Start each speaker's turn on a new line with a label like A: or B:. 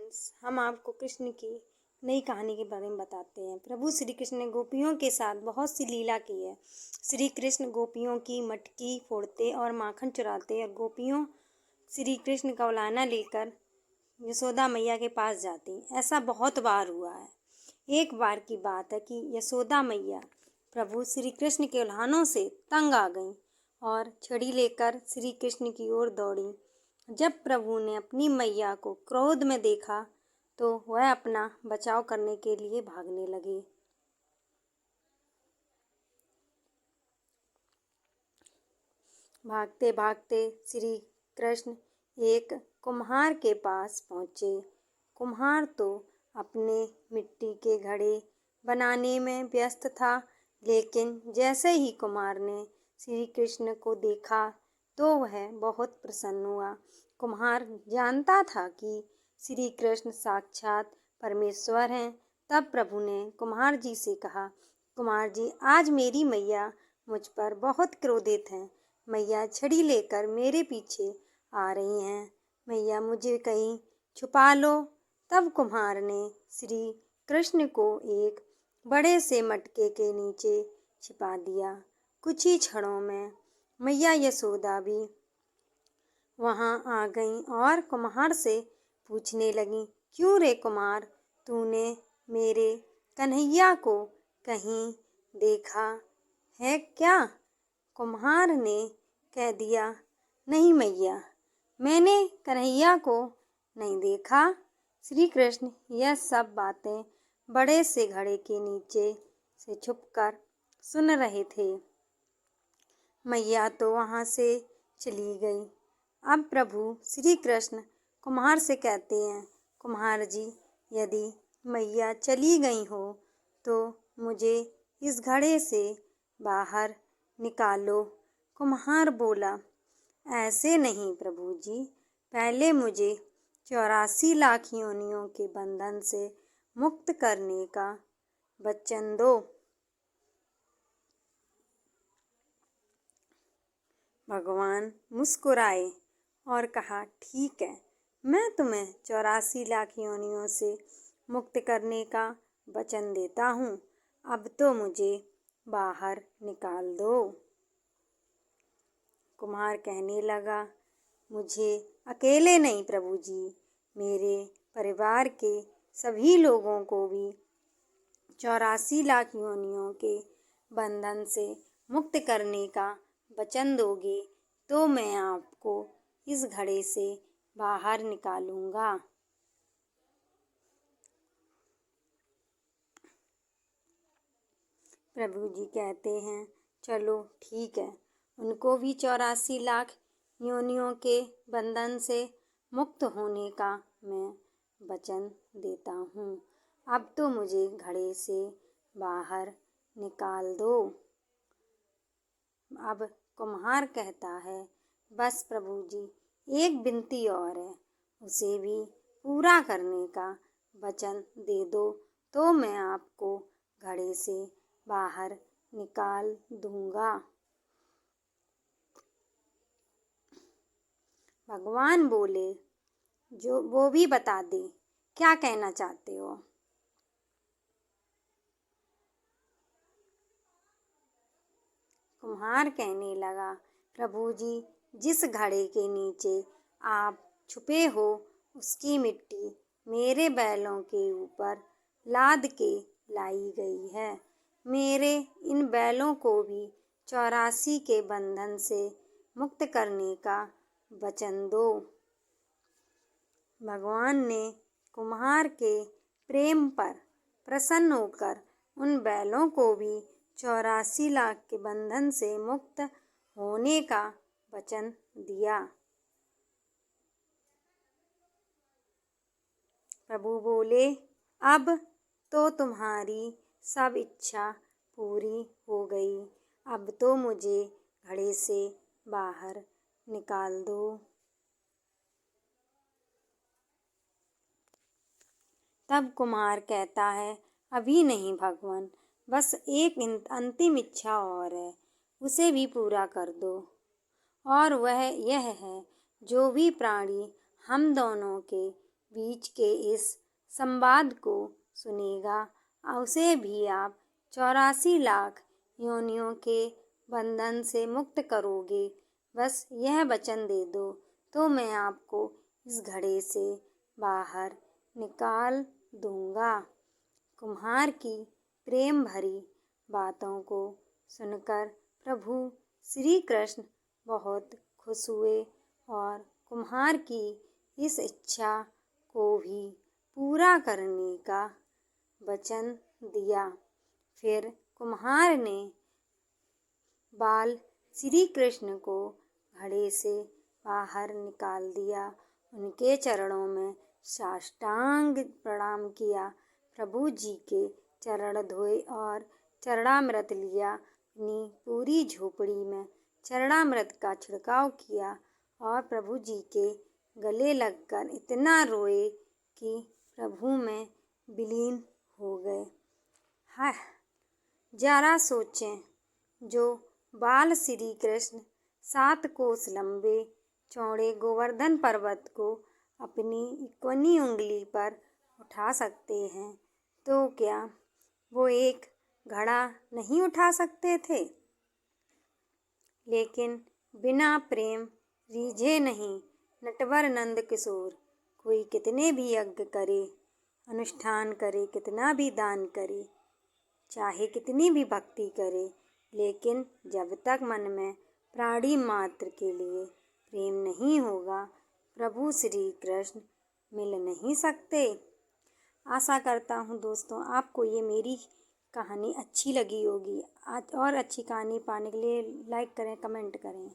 A: Friends, हम आपको कृष्ण की नई कहानी के बारे में बताते हैं। प्रभु श्री कृष्ण ने गोपियों के साथ बहुत सी लीला की है। श्री कृष्ण गोपियों की मटकी फोड़ते और माखन चुराते और गोपियों श्री कृष्ण का उलाहना लेकर यशोदा मैया के पास जाती। ऐसा बहुत बार हुआ है। एक बार की बात है कि यशोदा मैया प्रभु श्री कृष्ण के उल्हानों से तंग आ गईं और छड़ी लेकर श्री कृष्ण की ओर दौड़ी। जब प्रभु ने अपनी मैया को क्रोध में देखा तो वह अपना बचाव करने के लिए भागने लगे। भागते भागते श्री कृष्ण एक कुम्हार के पास पहुँचे। कुम्हार तो अपने मिट्टी के घड़े बनाने में व्यस्त था, लेकिन जैसे ही कुम्हार ने श्री कृष्ण को देखा तो वह बहुत प्रसन्न हुआ। कुम्हार जानता था कि श्री कृष्ण साक्षात परमेश्वर हैं। तब प्रभु ने कुम्हार जी से कहा, कुम्हार जी, आज मेरी मैया मुझ पर बहुत क्रोधित हैं। मैया छड़ी लेकर मेरे पीछे आ रही हैं। मैया, मुझे कहीं छुपा लो। तब कुम्हार ने श्री कृष्ण को एक बड़े से मटके के नीचे छिपा दिया। कुछ ही क्षणों में मैया यशोदा भी वहां आ गईं और कुम्हार से पूछने लगीं, क्यों रे कुमार, तूने मेरे कन्हैया को कहीं देखा है क्या? कुम्हार ने कह दिया, नहीं मैया, मैंने कन्हैया को नहीं देखा। श्री कृष्ण यह सब बातें बड़े से घड़े के नीचे से छुपकर सुन रहे थे। मैया तो वहां से चली गई। अब प्रभु श्री कृष्ण कुम्हार से कहते हैं, कुम्हार जी, यदि मैया चली गई हो तो मुझे इस घड़े से बाहर निकालो। कुम्हार बोला, ऐसे नहीं प्रभु जी, पहले मुझे 84 लाख योनियों के बंधन से मुक्त करने का वचन दो। भगवान मुस्कुराए और कहा, ठीक है, मैं तुम्हें 84 लाख योनियों से मुक्त करने का वचन देता हूँ। अब तो मुझे बाहर निकाल दो। कुम्हार कहने लगा, मुझे अकेले नहीं प्रभु जी, मेरे परिवार के सभी लोगों को भी 84 लाख योनियों के बंधन से मुक्त करने का वचन दोगे तो मैं आपको इस घड़े से बाहर निकालूंगा। प्रभु जी कहते हैं, चलो ठीक है, उनको भी 84 लाख योनियों के बंधन से मुक्त होने का मैं वचन देता हूँ। अब तो मुझे घड़े से बाहर निकाल दो। अब कुम्हार कहता है, बस प्रभु जी, एक विनती और है, उसे भी पूरा करने का वचन दे दो तो मैं आपको घड़े से बाहर निकाल दूंगा। भगवान बोले, जो वो भी बता दे, क्या कहना चाहते हो? कुम्हार कहने लगा, प्रभु जी, जिस घड़े के नीचे आप छुपे हो उसकी मिट्टी मेरे बैलों के ऊपर लाद के लाई गई है। मेरे इन बैलों को भी 84 के बंधन से मुक्त करने का वचन दो। भगवान ने कुम्हार के प्रेम पर प्रसन्न होकर उन बैलों को भी 84 लाख के बंधन से मुक्त होने का वचन दिया। प्रभु बोले, अब तो तुम्हारी सब इच्छा पूरी हो गई। अब तो मुझे घड़े से बाहर निकाल दो। तब कुम्हार कहता है, अभी नहीं भगवान, बस एक अंतिम इच्छा और है, उसे भी पूरा कर दो। और वह यह है, जो भी प्राणी हम दोनों के बीच के इस संवाद को सुनेगा, उसे भी आप 84 लाख योनियों के बंधन से मुक्त करोगे। बस यह वचन दे दो तो मैं आपको इस घड़े से बाहर निकाल दूंगा। कुम्हार की प्रेम भरी बातों को सुनकर प्रभु श्री कृष्ण बहुत खुश हुए और कुम्हार की इस इच्छा को भी पूरा करने का वचन दिया। फिर कुम्हार ने बाल श्री कृष्ण को घड़े से बाहर निकाल दिया, उनके चरणों में साष्टांग प्रणाम किया, प्रभु जी के चरण धोए और चरणामृत लिया। अपनी पूरी झोपड़ी में चरणामृत का छिड़काव किया और प्रभु जी के गले लगकर इतना रोए कि प्रभु में विलीन हो गए। हाय, जरा सोचें, जो बाल श्री कृष्ण 7 कोस लंबे चौड़े गोवर्धन पर्वत को अपनी इक्कीनी उंगली पर उठा सकते हैं, तो क्या वो एक घड़ा नहीं उठा सकते थे? लेकिन बिना प्रेम रीझे नहीं नटवर नंद किशोर। कोई कितने भी यज्ञ करे, अनुष्ठान करे, कितना भी दान करे, चाहे कितनी भी भक्ति करे, लेकिन जब तक मन में प्राणी मात्र के लिए प्रेम नहीं होगा, प्रभु श्री कृष्ण मिल नहीं सकते। आशा करता हूँ दोस्तों आपको ये मेरी कहानी अच्छी लगी होगी। आज और अच्छी कहानी पाने के लिए लाइक करें, कमेंट करें।